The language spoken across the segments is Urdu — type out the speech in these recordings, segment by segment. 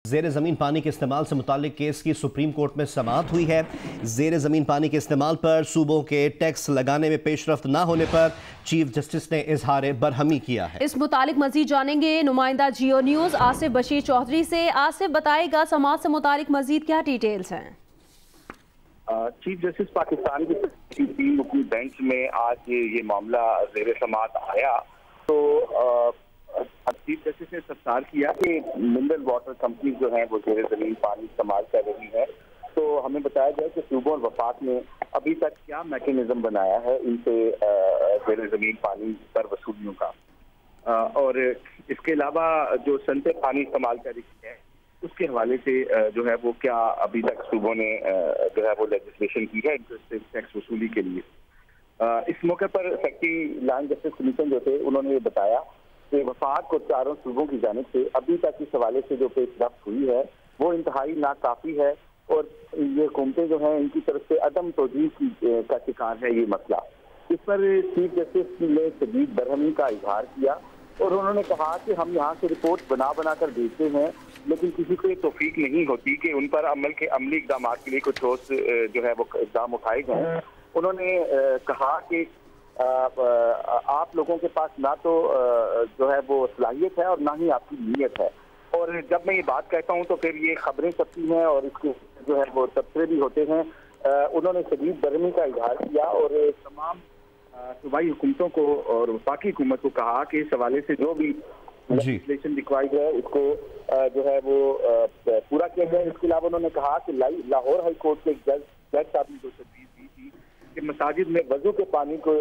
زیر زمین پانی کے استعمال سے متعلق کیس کی سپریم کورٹ میں سماعت ہوئی ہے۔ زیر زمین پانی کے استعمال پر صوبوں کے ٹیکس لگانے میں پیش رفت نہ ہونے پر چیف جسٹس نے اظہار برہمی کیا ہے۔ اس متعلق مزید جانیں گے نمائندہ جیو نیوز آصف بشیر چودھری سے۔ آصف بتائے گا سماعت سے متعلق مزید کیا ڈیٹیلز ہیں؟ چیف جسٹس پاکستان کی 3 رکنی بینچ میں آج یہ معاملہ زیر سماعت آیا تو چیف جسٹس نے استفسار کیا کہ منرل واٹر کمپنی جو ہیں وہ زیر زمین پانی استعمال کر رہی ہے، تو ہمیں بتایا گیا کہ صوبوں اور وفاق نے ابھی تک کیا میکینزم بنایا ہے ان سے زیر زمین پانی پر وصولیوں کا، اور اس کے علاوہ جو صنعتیں پانی استعمال کر رہی ہے اس کے حوالے سے جو ہے وہ کیا ابھی تک صوبوں نے جو ہے وہ لیجسلیشن کی ہے انٹرسٹ ٹیکس وصولی کے لیے۔ اس موقع پر سیکرٹری لائن جسٹس کمیشن جو تھے انہوں نے یہ بتایا کہ وفاق کو چاروں صوبوں کی جانب سے ابھی تک اس حوالے سے جو پیش رفت ہوئی ہے وہ انتہائی ناکافی ہے، اور یہ حکومتیں جو ہیں ان کی طرف سے عدم توجہ کا شکار ہے یہ مسئلہ۔ اس پر چیف جسٹس نے شدید برہمی کا اظہار کیا اور انہوں نے کہا کہ ہم یہاں سے رپورٹ بنا کر بھیجتے ہیں لیکن کسی کو توفیق نہیں ہوتی کہ ان پر عملی اقدامات کے لیے کچھ ٹھوس جو ہے وہ اقدام اٹھائے جائیں۔ انہوں نے کہا کہ آپ لوگوں کے پاس نہ تو جو ہے وہ صلاحیت ہے اور نہ ہی آپ کی نیت ہے، اور جب میں یہ بات کہتا ہوں تو پھر یہ خبریں چھپتی ہیں اور اس کے جو ہے وہ تبصرے بھی ہوتے ہیں۔ انہوں نے شدید برہمی کا اظہار کیا اور تمام صوبائی حکومتوں کو اور وفاقی حکومت کو کہا کہ اس حوالے سے جو بھی لیجسلیشن ریکوائرڈ ہے اس کو جو ہے وہ پورا کیا جائے۔ اس کے علاوہ انہوں نے کہا کہ لاہور ہائی کورٹ کے جج صاحب نے جو تجویز دی تھی کہ مساجد میں وضو کے پانی کو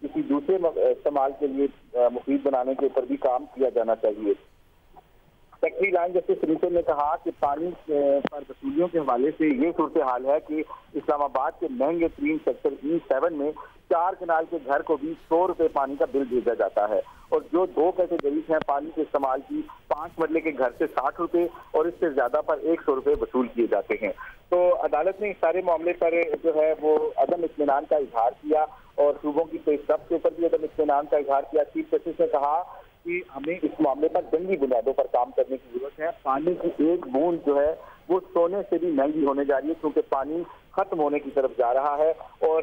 کسی دوسرے استعمال کے لیے مفید بنانے کے اوپر بھی کام کیا جانا چاہیے۔ سیکرٹری لائن جسٹس کمیشن نے کہا کہ پانی پر وصولیوں کے حوالے سے یہ صورتحال ہے کہ اسلام آباد کے مہنگے ترین سیکٹر E7 میں 4 کنال کے گھر کو بھی 100 روپے پانی کا بل بھیجا جاتا ہے، اور جو 2 کیٹیگریز ہیں پانی کے استعمال کی 5 مرلے کے گھر سے 60 روپے اور اس سے زیادہ پر 100 روپے وصول کیے جاتے ہیں۔ تو عدالت نے اس سارے معاملے پر جو ہے وہ عدم اطمینان کا اظہار کیا اور صوبوں کی پیش رفت کے اوپر بھی عدم اطمینان کا اظہار کیا۔ چیف جسٹس نے کہا کہ ہمیں اس معاملے پر جنگی بنیادوں پر کام کرنے کی ضرورت ہے۔ پانی کی ایک بوند جو ہے وہ سونے سے بھی مہنگی ہونے جا رہی ہے کیونکہ پانی ختم ہونے کی طرف جا رہا ہے اور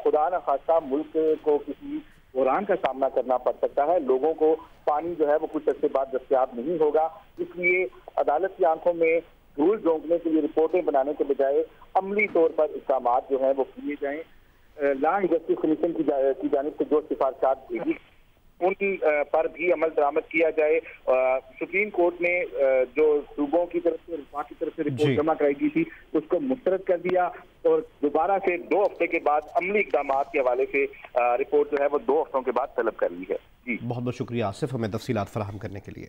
خدا نہ خواستہ ملک کو کسی بحران کا سامنا کرنا پڑ سکتا ہے۔ لوگوں کو پانی جو ہے وہ کچھ عرصے بعد دستیاب نہیں ہوگا، اس لیے عدالت کی آنکھوں میں دھول جھونکنے کے لیے رپورٹیں بنانے کے بجائے عملی طور پر اقدامات جو ہیں وہ کیے جائیں۔ لا جسٹس کمیشن کی جانب سے جو سفارشات بھیجی ان پر بھی عمل درآمد کیا جائے۔ سپریم کورٹ نے جو صوبوں کی طرف سے وفاق کی طرف سے رپورٹ جمع کرائی گئی تھی اس کو مسترد کر دیا اور دوبارہ سے 2 ہفتے کے بعد عملی اقدامات کے حوالے سے رپورٹ جو ہے وہ 2 ہفتوں کے بعد طلب کر لی ہے۔ بہت بہت شکریہ آصف ہمیں تفصیلات فراہم کرنے کے لیے۔